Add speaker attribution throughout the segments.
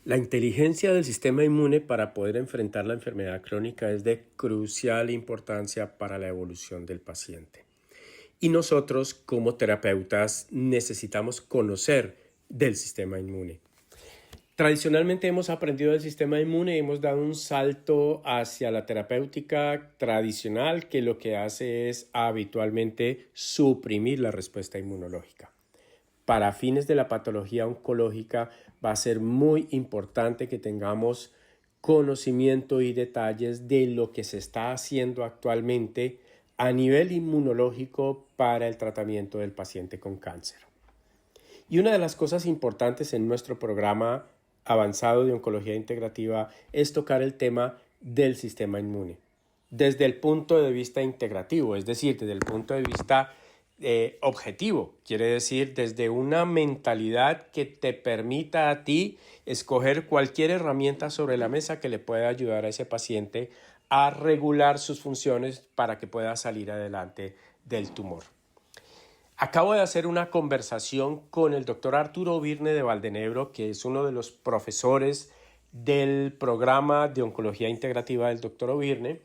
Speaker 1: La inteligencia del sistema inmune para poder enfrentar la enfermedad crónica es de crucial importancia para la evolución del paciente. Y nosotros, como terapeutas, necesitamos conocer del sistema inmune. Tradicionalmente hemos aprendido del sistema inmune y hemos dado un salto hacia la terapéutica tradicional que lo que hace es habitualmente suprimir la respuesta inmunológica. Para fines de la patología oncológica va a ser muy importante que tengamos conocimiento y detalles de lo que se está haciendo actualmente a nivel inmunológico para el tratamiento del paciente con cáncer. Y una de las cosas importantes en nuestro programa avanzado de oncología integrativa es tocar el tema del sistema inmune desde el punto de vista integrativo, es decir, desde el punto de vista objetivo, quiere decir desde una mentalidad que te permita a ti escoger cualquier herramienta sobre la mesa que le pueda ayudar a ese paciente a regular sus funciones para que pueda salir adelante del tumor. Acabo de hacer una conversación con el doctor Arturo Virne de Valdenebro, que es uno de los profesores del programa de oncología integrativa del doctor Ovirne,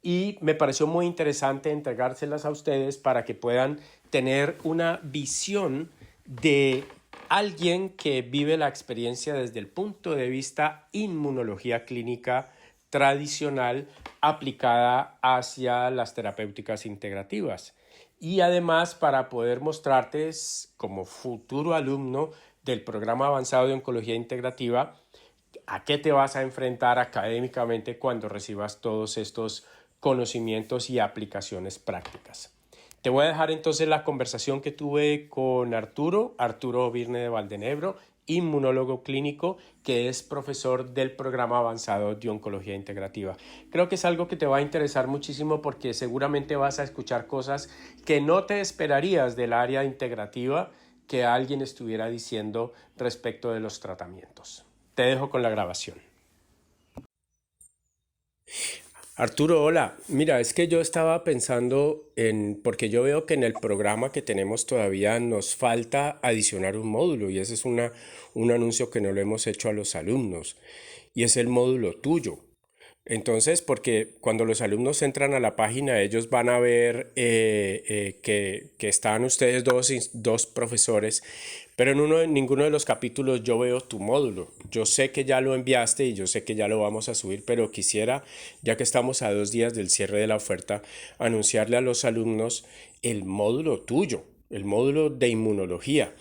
Speaker 1: y me pareció muy interesante entregárselas a ustedes para que puedan tener una visión de alguien que vive la experiencia desde el punto de vista inmunología clínica tradicional aplicada hacia las terapéuticas integrativas. Y además para poder mostrarte como futuro alumno del programa avanzado de oncología integrativa a qué te vas a enfrentar académicamente cuando recibas todos estos conocimientos y aplicaciones prácticas. Te voy a dejar entonces la conversación que tuve con Arturo Virne de Valdenebro, inmunólogo clínico, que es profesor del programa avanzado de oncología integrativa. Creo que es algo que te va a interesar muchísimo porque seguramente vas a escuchar cosas que no te esperarías del área integrativa que alguien estuviera diciendo respecto de los tratamientos. Te dejo con la grabación. Arturo, hola. Mira, es que yo estaba pensando porque yo veo que en el programa que tenemos todavía nos falta adicionar un módulo y ese es un anuncio que no lo hemos hecho a los alumnos y es el módulo tuyo. Entonces, porque cuando los alumnos entran a la página, ellos van a ver que están ustedes dos profesores, pero en ninguno de los capítulos yo veo tu módulo. Yo sé que ya lo enviaste y yo sé que ya lo vamos a subir, pero quisiera, ya que estamos a 2 días del cierre de la oferta, anunciarle a los alumnos el módulo tuyo, el módulo de inmunología.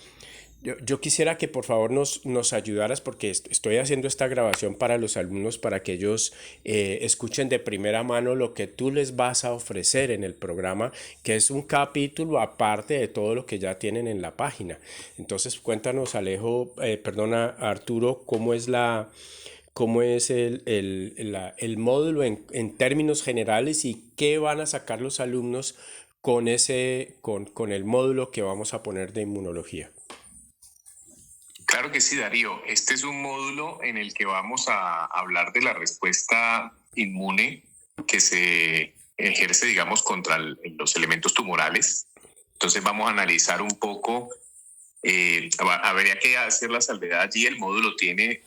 Speaker 1: Yo quisiera que por favor nos ayudaras porque estoy haciendo esta grabación para los alumnos para que ellos escuchen de primera mano lo que tú les vas a ofrecer en el programa, que es un capítulo aparte de todo lo que ya tienen en la página. Entonces cuéntanos, Arturo, cómo es el módulo en términos generales y qué van a sacar los alumnos con el módulo que vamos a poner de inmunología.
Speaker 2: Claro que sí, Darío. Este es un módulo en el que vamos a hablar de la respuesta inmune que se ejerce, digamos, contra los elementos tumorales. Entonces vamos a analizar un poco, habría que hacer la salvedad allí. El módulo tiene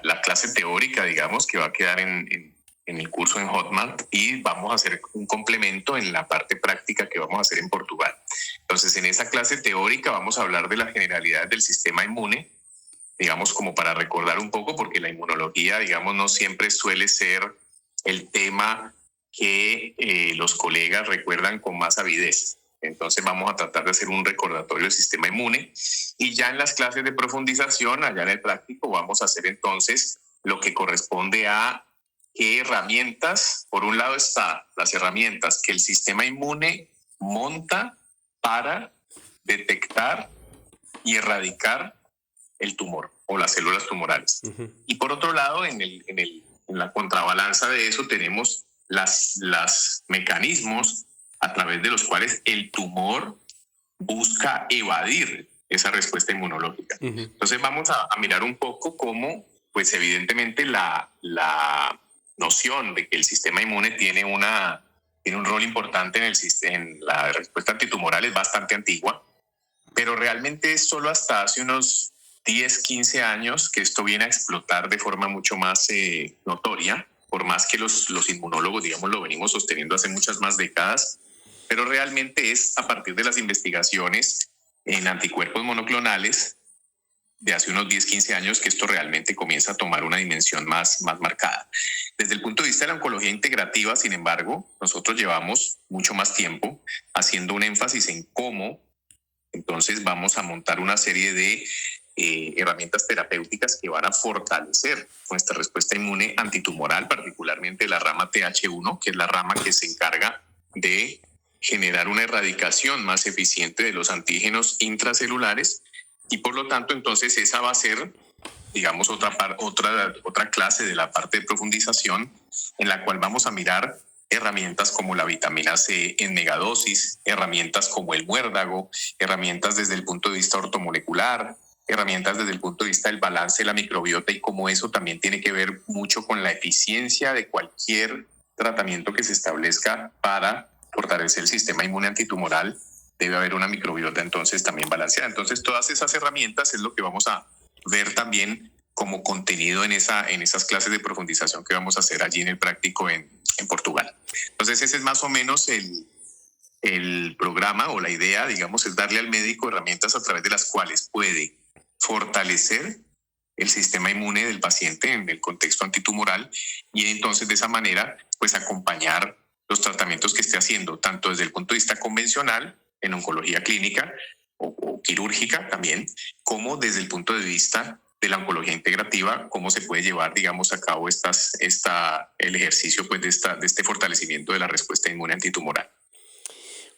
Speaker 2: la clase teórica, digamos, que va a quedar en el curso en Hotmart y vamos a hacer un complemento en la parte práctica que vamos a hacer en Portugal. Entonces, en esa clase teórica vamos a hablar de las generalidades del sistema inmune, digamos, como para recordar un poco, porque la inmunología, digamos, no siempre suele ser el tema que los colegas recuerdan con más avidez. Entonces vamos a tratar de hacer un recordatorio del sistema inmune y ya en las clases de profundización, allá en el práctico, vamos a hacer entonces lo que corresponde a qué herramientas. Por un lado están las herramientas que el sistema inmune monta para detectar y erradicar el tumor o las células tumorales. Y por otro lado, en la contrabalanza de eso tenemos los mecanismos a través de los cuales el tumor busca evadir esa respuesta inmunológica. Entonces vamos a mirar un poco cómo, pues evidentemente la noción de que el sistema inmune tiene un rol importante en la respuesta antitumoral es bastante antigua, pero realmente solo hasta hace unos 10, 15 años que esto viene a explotar de forma mucho más notoria, por más que los inmunólogos, digamos, lo venimos sosteniendo hace muchas más décadas, pero realmente es a partir de las investigaciones en anticuerpos monoclonales de hace unos 10, 15 años que esto realmente comienza a tomar una dimensión más marcada. Desde el punto de vista de la oncología integrativa, sin embargo, nosotros llevamos mucho más tiempo haciendo un énfasis en cómo entonces vamos a montar una serie de herramientas terapéuticas que van a fortalecer nuestra respuesta inmune antitumoral, particularmente la rama TH1, que es la rama que se encarga de generar una erradicación más eficiente de los antígenos intracelulares, y por lo tanto entonces esa va a ser, digamos, otra clase de la parte de profundización en la cual vamos a mirar herramientas como la vitamina C en megadosis, herramientas como el muérdago, herramientas desde el punto de vista ortomolecular, herramientas desde el punto de vista del balance de la microbiota, y cómo eso también tiene que ver mucho con la eficiencia de cualquier tratamiento que se establezca para fortalecer el sistema inmune antitumoral. Debe haber una microbiota entonces también balanceada. Entonces todas esas herramientas es lo que vamos a ver también como contenido en esas clases de profundización que vamos a hacer allí en el práctico en Portugal. Entonces ese es más o menos el programa, o la idea, digamos, es darle al médico herramientas a través de las cuales puede fortalecer el sistema inmune del paciente en el contexto antitumoral, y entonces de esa manera pues acompañar los tratamientos que esté haciendo, tanto desde el punto de vista convencional en oncología clínica o quirúrgica también, como desde el punto de vista de la oncología integrativa, cómo se puede llevar, digamos, a cabo el ejercicio pues, de este fortalecimiento de la respuesta inmune antitumoral.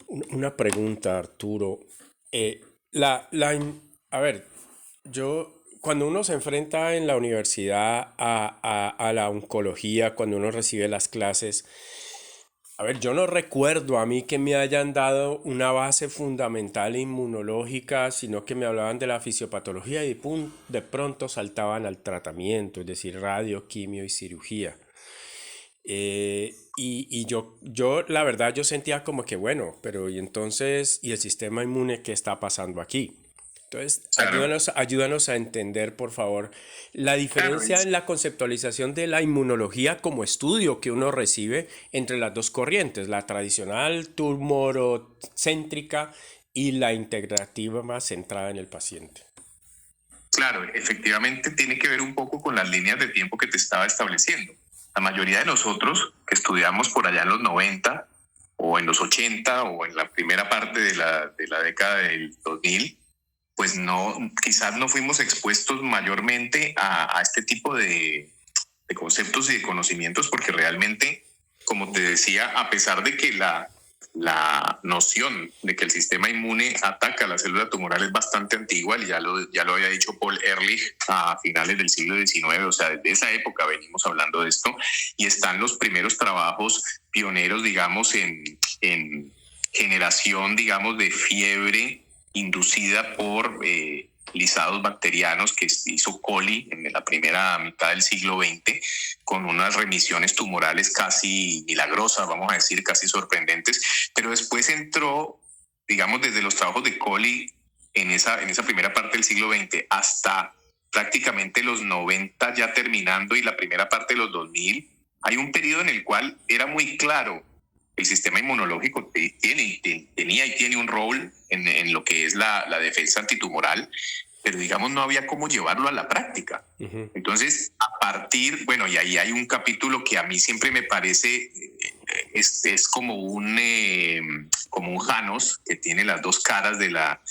Speaker 1: Una pregunta, Arturo. A ver, cuando uno se enfrenta en la universidad a la oncología, cuando uno recibe las clases, a ver, yo no recuerdo a mí que me hayan dado una base fundamental inmunológica, sino que me hablaban de la fisiopatología y de pronto saltaban al tratamiento, es decir, radio, quimio y cirugía. Yo, la verdad, yo sentía como que, bueno, pero y entonces, ¿y el sistema inmune qué está pasando aquí? Entonces,
Speaker 2: Claro.
Speaker 1: ayúdanos a entender, por favor, la diferencia en la conceptualización de la inmunología como estudio que uno recibe entre las dos corrientes, la tradicional tumorocéntrica y la integrativa más centrada en el paciente.
Speaker 2: Claro, efectivamente tiene que ver un poco con las líneas de tiempo que te estaba estableciendo. La mayoría de nosotros que estudiamos por allá en los 90 o en los 80 o en la primera parte de la década del 2000, pues quizás no fuimos expuestos mayormente a este tipo de conceptos y de conocimientos, porque realmente, como te decía, a pesar de que la noción de que el sistema inmune ataca la célula tumoral es bastante antigua, y ya lo había dicho Paul Ehrlich a finales del siglo XIX, o sea, desde esa época venimos hablando de esto, y están los primeros trabajos pioneros, digamos, en generación, digamos, de fiebre inducida por lisados bacterianos que hizo Colli en la primera mitad del siglo XX, con unas remisiones tumorales casi milagrosas, vamos a decir, casi sorprendentes, pero después entró, digamos, desde los trabajos de Colli en esa primera parte del siglo XX hasta prácticamente los 90 ya terminando y la primera parte de los 2000, hay un periodo en el cual era muy claro el sistema inmunológico tenía y tiene un rol en lo que es la defensa antitumoral, pero digamos no había cómo llevarlo a la práctica. Uh-huh. Entonces, a partir, bueno, y ahí hay un capítulo que a mí siempre me parece, es como un Janos que tiene las dos caras de la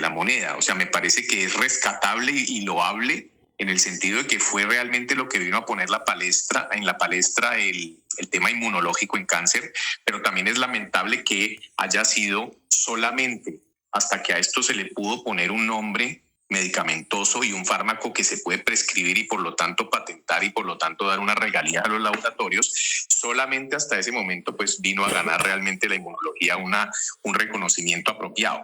Speaker 2: moneda. O sea, me parece que es rescatable y loable en el sentido de que fue realmente lo que vino a poner en la palestra el tema inmunológico en cáncer, pero también es lamentable que haya sido solamente hasta que a esto se le pudo poner un nombre medicamentoso y un fármaco que se puede prescribir y por lo tanto patentar y por lo tanto dar una regalía a los laboratorios, solamente hasta ese momento pues vino a ganar realmente la inmunología un reconocimiento apropiado.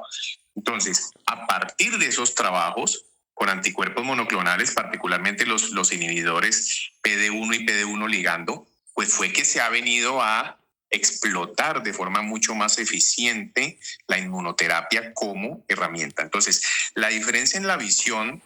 Speaker 2: Entonces, a partir de esos trabajos con anticuerpos monoclonales, particularmente los inhibidores PD1 y PD1 ligando, pues fue que se ha venido a explotar de forma mucho más eficiente la inmunoterapia como herramienta. Entonces, la diferencia en la visión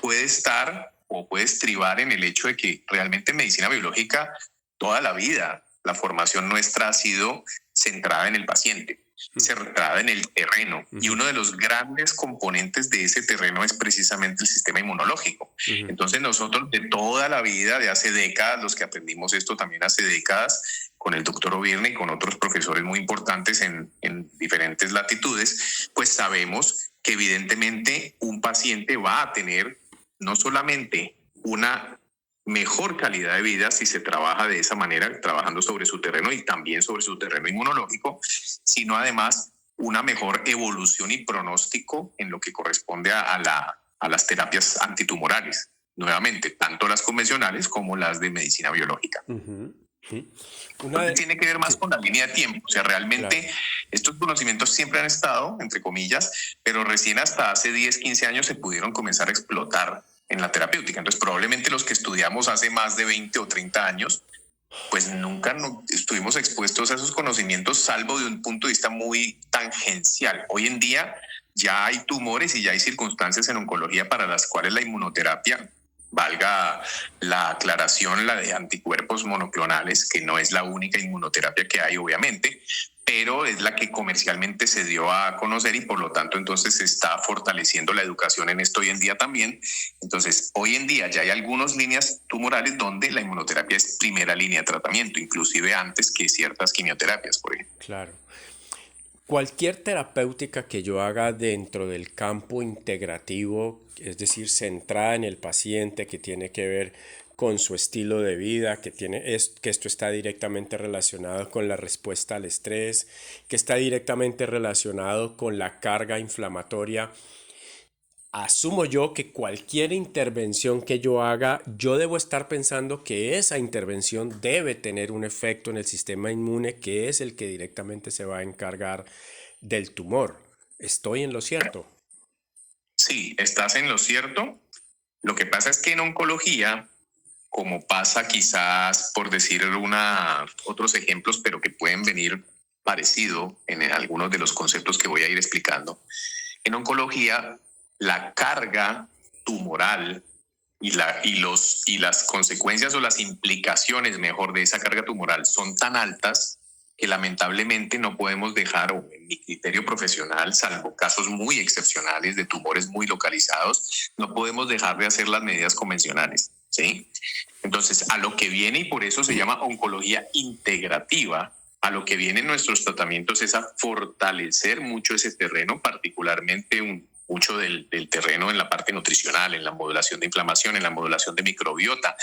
Speaker 2: puede estar o puede estribar en el hecho de que realmente en medicina biológica toda la vida la formación nuestra ha sido centrada en el paciente, centrada en el terreno. Y uno de los grandes componentes de ese terreno es precisamente el sistema inmunológico. Entonces nosotros de toda la vida, de hace décadas, los que aprendimos esto también hace décadas, con el doctor Ovirne y con otros profesores muy importantes en diferentes latitudes, pues sabemos que evidentemente un paciente va a tener no solamente una mejor calidad de vida si se trabaja de esa manera, trabajando sobre su terreno y también sobre su terreno inmunológico, sino además una mejor evolución y pronóstico en lo que corresponde a las terapias antitumorales, nuevamente, tanto las convencionales como las de medicina biológica. Tiene que ver más con la línea de tiempo, o sea, realmente estos conocimientos siempre han estado, entre comillas, pero recién hasta hace 10, 15 años se pudieron comenzar a explotar en la terapéutica. Entonces, probablemente los que estudiamos hace más de 20 o 30 años, pues nunca estuvimos expuestos a esos conocimientos, salvo de un punto de vista muy tangencial. Hoy en día ya hay tumores y ya hay circunstancias en oncología para las cuales la inmunoterapia, valga la aclaración, la de anticuerpos monoclonales, que no es la única inmunoterapia que hay, obviamente, pero es la que comercialmente se dio a conocer y por lo tanto entonces se está fortaleciendo la educación en esto hoy en día también. Entonces, hoy en día ya hay algunas líneas tumorales donde la inmunoterapia es primera línea de tratamiento, inclusive antes que ciertas quimioterapias, por ejemplo.
Speaker 1: Claro. Cualquier terapéutica que yo haga dentro del campo integrativo, es decir, centrada en el paciente, que tiene que ver con su estilo de vida, que esto está directamente relacionado con la respuesta al estrés, que está directamente relacionado con la carga inflamatoria. Asumo yo que cualquier intervención que yo haga, yo debo estar pensando que esa intervención debe tener un efecto en el sistema inmune, que es el que directamente se va a encargar del tumor. ¿Estoy en lo cierto?
Speaker 2: Sí, estás en lo cierto. Lo que pasa es que en oncología, como pasa quizás, por decir otros ejemplos, pero que pueden venir parecido en algunos de los conceptos que voy a ir explicando, en oncología la carga tumoral y las consecuencias o las implicaciones, mejor, de esa carga tumoral son tan altas que lamentablemente no podemos dejar, o en mi criterio profesional, salvo casos muy excepcionales de tumores muy localizados, no podemos dejar de hacer las medidas convencionales, ¿sí? Entonces, a lo que viene, y por eso se llama oncología integrativa, a lo que vienen nuestros tratamientos es a fortalecer mucho ese terreno, particularmente mucho del terreno en la parte nutricional, en la modulación de inflamación, en la modulación de microbiota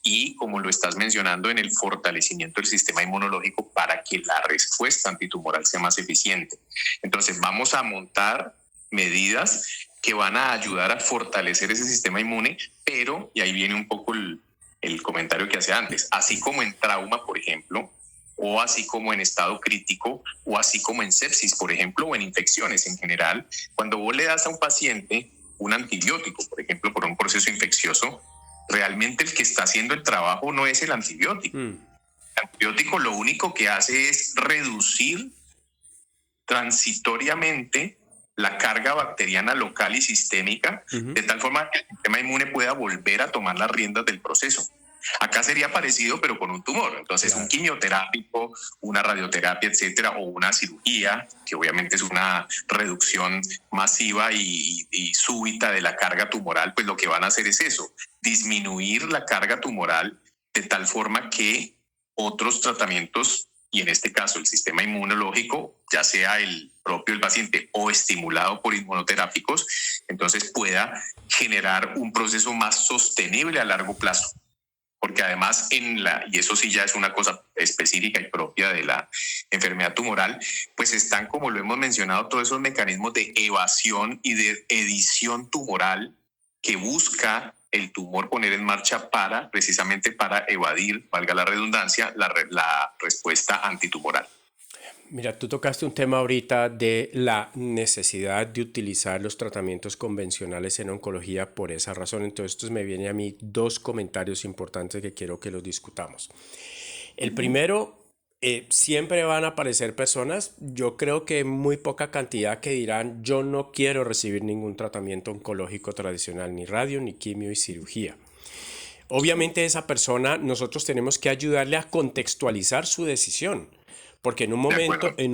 Speaker 2: y, como lo estás mencionando, en el fortalecimiento del sistema inmunológico para que la respuesta antitumoral sea más eficiente. Entonces, vamos a montar medidas que van a ayudar a fortalecer ese sistema inmune, pero, y ahí viene un poco el comentario que hacía antes, así como en trauma, por ejemplo, o así como en estado crítico, o así como en sepsis, por ejemplo, o en infecciones en general, cuando vos le das a un paciente un antibiótico, por ejemplo, por un proceso infeccioso, realmente el que está haciendo el trabajo no es el antibiótico. El antibiótico lo único que hace es reducir transitoriamente la carga bacteriana local y sistémica, de tal forma que el sistema inmune pueda volver a tomar las riendas del proceso. Acá sería parecido, pero con un tumor. Entonces, un quimioterápico, una radioterapia, etcétera, o una cirugía, que obviamente es una reducción masiva y súbita de la carga tumoral, pues lo que van a hacer es eso, disminuir la carga tumoral de tal forma que otros tratamientos, y en este caso el sistema inmunológico, ya sea el propio del paciente o estimulado por inmunoterápicos, entonces pueda generar un proceso más sostenible a largo plazo. Porque además y eso sí ya es una cosa específica y propia de la enfermedad tumoral, pues están, como lo hemos mencionado, todos esos mecanismos de evasión y de edición tumoral que busca el tumor poner en marcha precisamente para evadir, valga la redundancia, la respuesta antitumoral.
Speaker 1: Mira, tú tocaste un tema ahorita de la necesidad de utilizar los tratamientos convencionales en oncología por esa razón. Entonces, me vienen a mí dos comentarios importantes que quiero que los discutamos. El primero siempre van a aparecer personas, yo creo que muy poca cantidad que dirán yo no quiero recibir ningún tratamiento oncológico tradicional, ni radio, ni quimio y cirugía. Obviamente esa persona nosotros tenemos que ayudarle a contextualizar su decisión. Porque en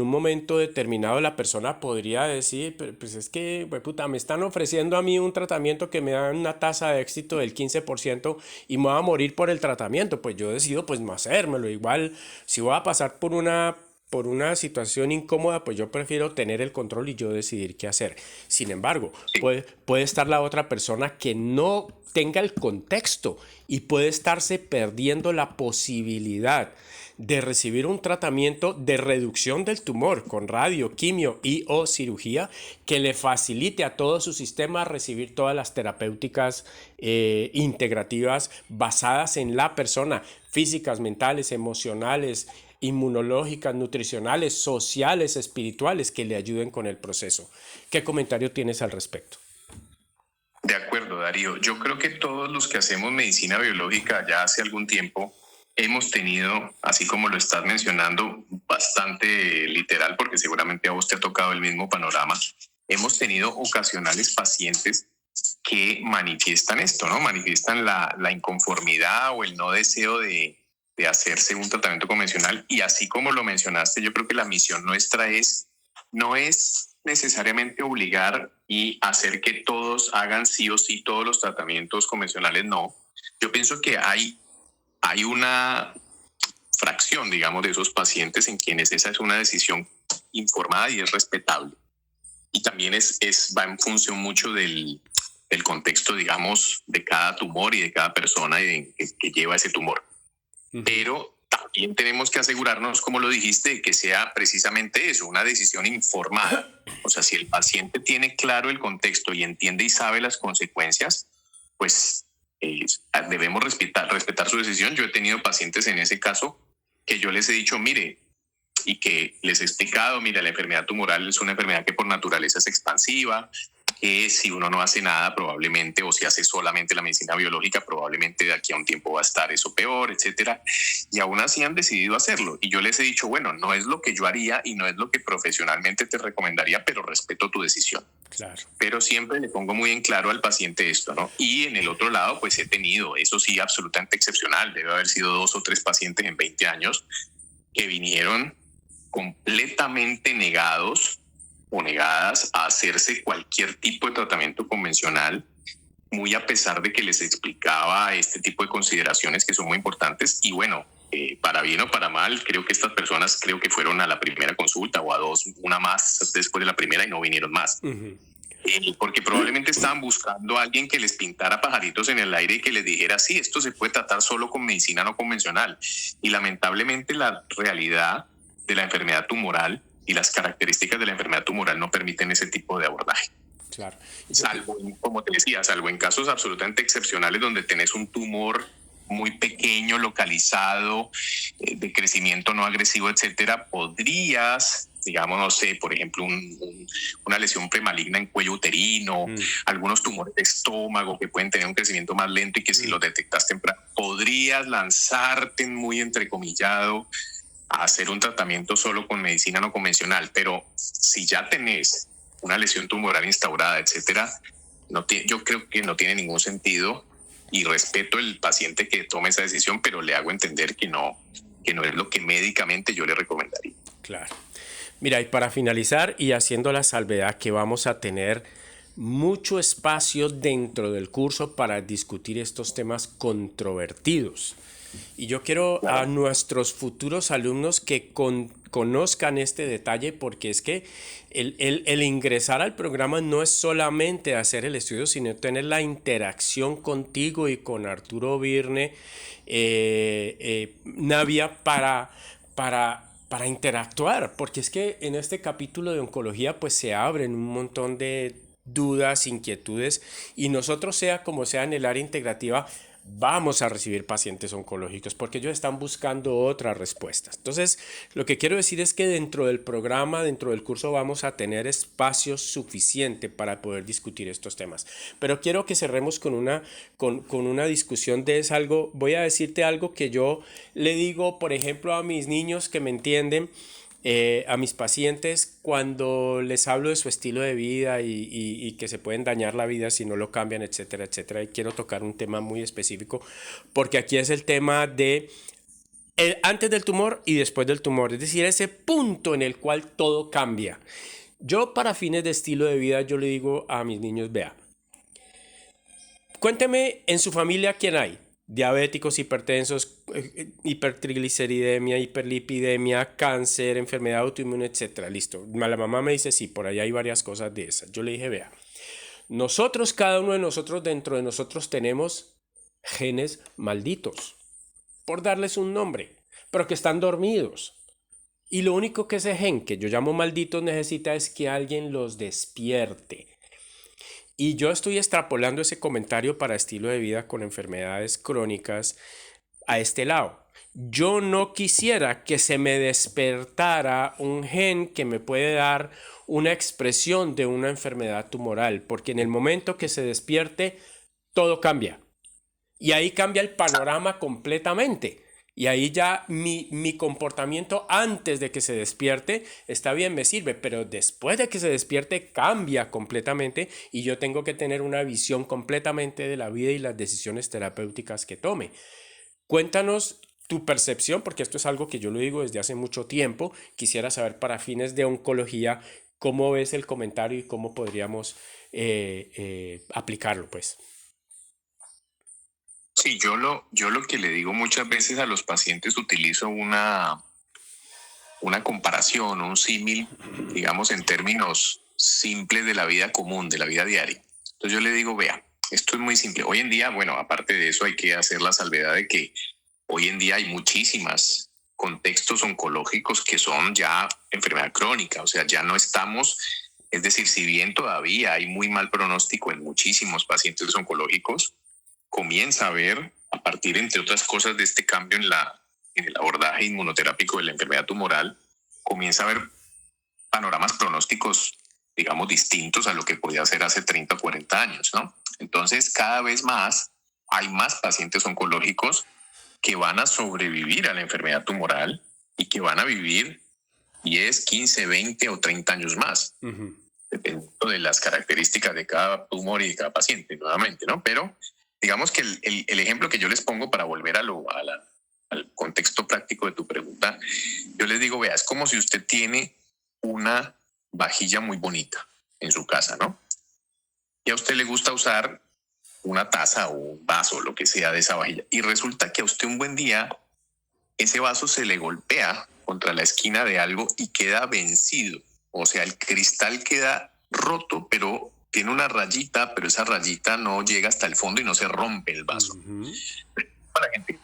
Speaker 1: un momento determinado la persona podría decir, pues es que, puta, me están ofreciendo a mí un tratamiento que me da una tasa de éxito del 15% y me voy a morir por el tratamiento. Pues yo decido pues no hacérmelo. Igual, si voy a pasar por una situación incómoda, pues yo prefiero tener el control y yo decidir qué hacer. Sin embargo, puede estar la otra persona que no tenga el contexto y puede estarse perdiendo la posibilidad de recibir un tratamiento de reducción del tumor con radio, quimio y o cirugía que le facilite a todo su sistema recibir todas las terapéuticas integrativas basadas en la persona, físicas, mentales, emocionales, inmunológicas, nutricionales, sociales, espirituales, que le ayuden con el proceso. ¿Qué comentario tienes al respecto?
Speaker 2: De acuerdo, Darío. Yo creo que todos los que hacemos medicina biológica ya hace algún tiempo hemos tenido, así como lo estás mencionando, bastante literal, porque seguramente a vos te ha tocado el mismo panorama, hemos tenido ocasionales pacientes que manifiestan esto, ¿no? Manifiestan la inconformidad o el no deseo de hacerse un tratamiento convencional. Y así como lo mencionaste, yo creo que la misión nuestra no es necesariamente obligar y hacer que todos hagan sí o sí todos los tratamientos convencionales, no. Yo pienso que hay una fracción, digamos, de esos pacientes en quienes esa es una decisión informada y es respetable. Y también va en función mucho del contexto, digamos, de cada tumor y de cada persona que lleva ese tumor. Uh-huh. Pero también tenemos que asegurarnos, como lo dijiste, que sea precisamente eso, una decisión informada. O sea, si el paciente tiene claro el contexto y entiende y sabe las consecuencias, pues debemos respetar su decisión. Yo he tenido pacientes en ese caso que yo les he dicho, mire, y que les he explicado, mira, la enfermedad tumoral es una enfermedad que por naturaleza es expansiva, que si uno no hace nada probablemente, o si hace solamente la medicina biológica, probablemente de aquí a un tiempo va a estar eso peor, etcétera. Y aún así han decidido hacerlo. Y yo les he dicho, bueno, no es lo que yo haría y no es lo que profesionalmente te recomendaría, pero respeto tu decisión.
Speaker 1: Claro.
Speaker 2: Pero siempre le pongo muy en claro al paciente esto, ¿no? Y en el otro lado, pues he tenido, eso sí, absolutamente excepcional, debe haber sido 2 o 3 pacientes en 20 años que vinieron completamente negados o negadas a hacerse cualquier tipo de tratamiento convencional, muy a pesar de que les explicaba este tipo de consideraciones que son muy importantes. Y bueno, para bien o para mal, creo que estas personas fueron a la primera consulta o a 2, una más después de la primera, y no vinieron más. Uh-huh. Porque probablemente estaban buscando a alguien que les pintara pajaritos en el aire y que les dijera, sí, esto se puede tratar solo con medicina no convencional. Y lamentablemente la realidad de la enfermedad tumoral y las características de la enfermedad tumoral no permiten ese tipo de abordaje.
Speaker 1: Claro.
Speaker 2: Salvo, como te decía, salvo en casos absolutamente excepcionales donde tenés un tumor muy pequeño, localizado, de crecimiento no agresivo, etcétera, podrías, digamos, no sé, por ejemplo, una lesión premaligna en cuello uterino, algunos tumores de estómago que pueden tener un crecimiento más lento y que si los detectas temprano, podrías lanzarte muy entrecomillado a hacer un tratamiento solo con medicina no convencional. Pero si ya tenés una lesión tumoral instaurada, etcétera, yo creo que no tiene ningún sentido, y respeto el paciente que tome esa decisión, pero le hago entender que no es lo que médicamente yo le recomendaría.
Speaker 1: Claro. Mira, y para finalizar y haciendo la salvedad que vamos a tener mucho espacio dentro del curso para discutir estos temas controvertidos. Y yo quiero a nuestros futuros alumnos que conozcan este detalle, porque es que el ingresar al programa no es solamente hacer el estudio, sino tener la interacción contigo y con Arturo Virne, Navia, para interactuar, porque es que en este capítulo de oncología pues se abren un montón de dudas, inquietudes, y nosotros, sea como sea en el área integrativa, vamos a recibir pacientes oncológicos porque ellos están buscando otras respuestas. Entonces, lo que quiero decir es que dentro del programa, dentro del curso, vamos a tener espacio suficiente para poder discutir estos temas. Pero quiero que cerremos con una discusión de algo. Voy a decirte algo que yo le digo, por ejemplo, a mis niños que me entienden, a mis pacientes cuando les hablo de su estilo de vida y que se pueden dañar la vida si no lo cambian, etcétera, etcétera. Y quiero tocar un tema muy específico porque aquí es el tema de antes del tumor y después del tumor, es decir, ese punto en el cual todo cambia. Yo para fines de estilo de vida, yo le digo a mis niños, vea, cuénteme en su familia quién hay. Diabéticos, hipertensos, hipertrigliceridemia, hiperlipidemia, cáncer, enfermedad autoinmune, etcétera. Listo. La mamá me dice, sí, por allá hay varias cosas de esas. Yo le dije, vea, nosotros, cada uno de nosotros, dentro de nosotros tenemos genes malditos, por darles un nombre, pero que están dormidos. Y lo único que ese gen, que yo llamo malditos, necesita es que alguien los despierte. Y yo estoy extrapolando ese comentario para estilo de vida con enfermedades crónicas a este lado. Yo no quisiera que se me despertara un gen que me puede dar una expresión de una enfermedad tumoral, porque en el momento que se despierte, todo cambia. Y ahí cambia el panorama completamente. Y ahí ya mi comportamiento antes de que se despierte está bien, me sirve, pero después de que se despierte cambia completamente y yo tengo que tener una visión completamente de la vida y las decisiones terapéuticas que tome. Cuéntanos tu percepción, porque esto es algo que yo lo digo desde hace mucho tiempo. Quisiera saber para fines de oncología cómo ves el comentario y cómo podríamos aplicarlo, pues.
Speaker 2: Sí, yo lo que le digo muchas veces a los pacientes, utilizo una comparación, un símil, digamos, en términos simples de la vida común, de la vida diaria. Entonces yo le digo, vea, esto es muy simple. Hoy en día, bueno, aparte de eso hay que hacer la salvedad de que hoy en día hay muchísimas contextos oncológicos que son ya enfermedad crónica, o sea, ya no estamos, es decir, si bien todavía hay muy mal pronóstico en muchísimos pacientes oncológicos, comienza a ver, a partir, entre otras cosas, de este cambio en el abordaje inmunoterápico de la enfermedad tumoral, comienza a ver panoramas pronósticos, digamos, distintos a lo que podía ser hace 30 o 40 años, ¿no? Entonces, cada vez más hay más pacientes oncológicos que van a sobrevivir a la enfermedad tumoral y que van a vivir 10, 15, 20 o 30 años más, dependiendo de las características de cada tumor y de cada paciente, nuevamente, ¿no? Pero digamos que el ejemplo que yo les pongo para volver al contexto práctico de tu pregunta, yo les digo, vea, es como si usted tiene una vajilla muy bonita en su casa, ¿no? Y a usted le gusta usar una taza o un vaso, lo que sea de esa vajilla. Y resulta que a usted un buen día ese vaso se le golpea contra la esquina de algo y queda vencido. O sea, el cristal queda roto, pero tiene una rayita, pero esa rayita no llega hasta el fondo y no se rompe el vaso. Para la gente,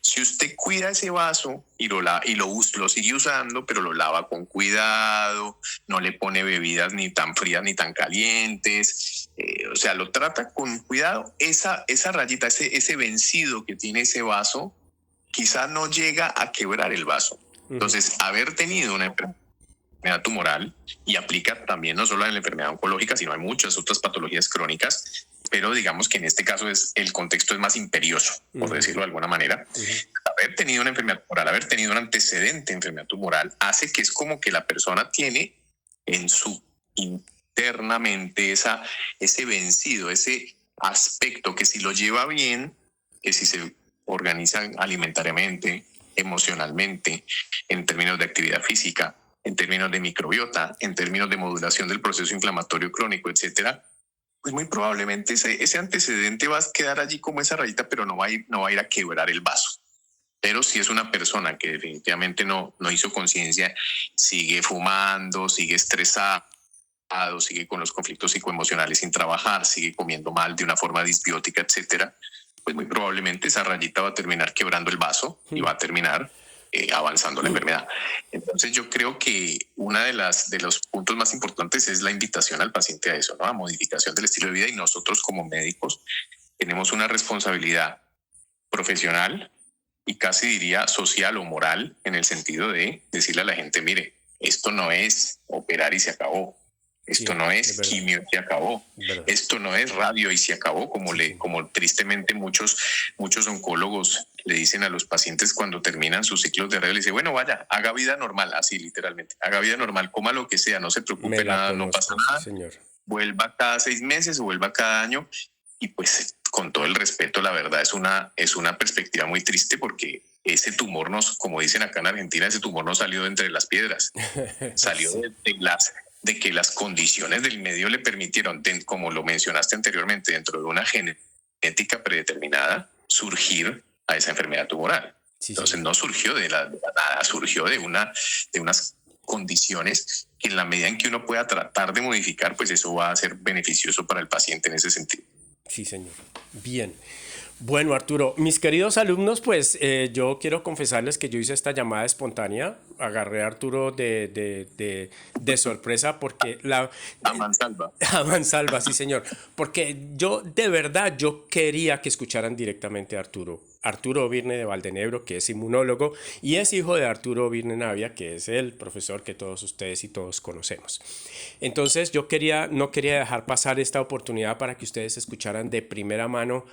Speaker 2: si usted cuida ese vaso y lo sigue usando, pero lo lava con cuidado, no le pone bebidas ni tan frías ni tan calientes, o sea, lo trata con cuidado, esa rayita, ese vencido que tiene ese vaso, quizá no llega a quebrar el vaso. Entonces, haber tenido una enfermedad tumoral, y aplica también no solo en la enfermedad oncológica, sino en muchas otras patologías crónicas, pero digamos que en este caso el contexto es más imperioso, por decirlo de alguna manera. Haber tenido una enfermedad tumoral, haber tenido un antecedente de enfermedad tumoral, hace que es como que la persona tiene en su internamente ese vencido, ese aspecto que si lo lleva bien, que si se organiza alimentariamente, emocionalmente, en términos de actividad física, en términos de microbiota, en términos de modulación del proceso inflamatorio crónico, etcétera, pues muy probablemente ese antecedente va a quedar allí como esa rayita, pero no va a ir a quebrar el vaso. Pero si es una persona que definitivamente no hizo conciencia, sigue fumando, sigue estresado, sigue con los conflictos psicoemocionales sin trabajar, sigue comiendo mal de una forma disbiótica, etcétera, pues muy probablemente esa rayita va a terminar quebrando el vaso y va a terminar avanzando la enfermedad. Entonces yo creo que una de los puntos más importantes es la invitación al paciente a eso, ¿no? A modificación del estilo de vida, y nosotros como médicos tenemos una responsabilidad profesional y casi diría social o moral, en el sentido de decirle a la gente, mire, esto no es operar y se acabó. Esto
Speaker 1: Sí,
Speaker 2: no
Speaker 1: es
Speaker 2: es
Speaker 1: verdad,
Speaker 2: quimio y se acabó.
Speaker 1: es verdad.
Speaker 2: Esto no es radio y se acabó, como,
Speaker 1: Sí, señor.
Speaker 2: como tristemente muchos oncólogos le dicen a los pacientes cuando terminan sus ciclos de radio. Le dicen, bueno, vaya, haga vida normal, así literalmente. Haga vida normal, coma lo que sea, no se
Speaker 1: Me
Speaker 2: preocupe
Speaker 1: la
Speaker 2: nada, no pasa
Speaker 1: conozco, sí,
Speaker 2: nada.
Speaker 1: señor.
Speaker 2: Vuelva cada 6 meses o vuelva cada año. Y pues con todo el respeto, la verdad es una perspectiva muy triste porque ese tumor nos, como dicen acá en Argentina, ese tumor no salió de entre las piedras, salió
Speaker 1: Sí,
Speaker 2: de que las condiciones del medio le permitieron, como lo mencionaste anteriormente, dentro de una genética predeterminada, surgir a esa enfermedad tumoral.
Speaker 1: sí,
Speaker 2: Entonces
Speaker 1: señor.
Speaker 2: no surgió de la nada, surgió de unas condiciones que en la medida en que uno pueda tratar de modificar, pues eso va a ser beneficioso para el paciente en ese sentido.
Speaker 1: Sí, señor. Bien. Bueno, Arturo, mis queridos alumnos, pues yo quiero confesarles que yo hice esta llamada espontánea. Agarré a Arturo de sorpresa porque
Speaker 2: A mansalva.
Speaker 1: a mansalva, sí, señor. Porque yo, de verdad, yo quería que escucharan directamente a Arturo. Arturo Virne de Valdenebro, que es inmunólogo, y es hijo de Arturo Virne Navia, que es el profesor que todos ustedes y todos conocemos. Entonces, no quería dejar pasar esta oportunidad para que ustedes escucharan de primera mano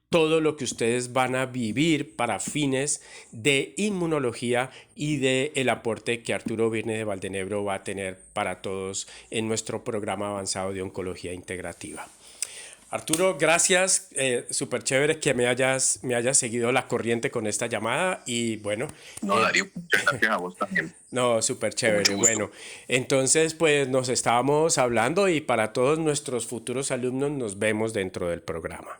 Speaker 1: todo lo que ustedes van a vivir para fines de inmunología y de el aporte que Arturo Virne de Valdenebro va a tener para todos en nuestro programa avanzado de oncología integrativa. Arturo, gracias, súper chévere que me hayas seguido la corriente con esta llamada y bueno,
Speaker 2: No, Darío, muchas gracias a vos también.
Speaker 1: no, súper
Speaker 2: Con
Speaker 1: chévere.
Speaker 2: mucho gusto.
Speaker 1: Bueno, entonces pues nos estábamos hablando y para todos nuestros futuros alumnos nos vemos dentro del programa.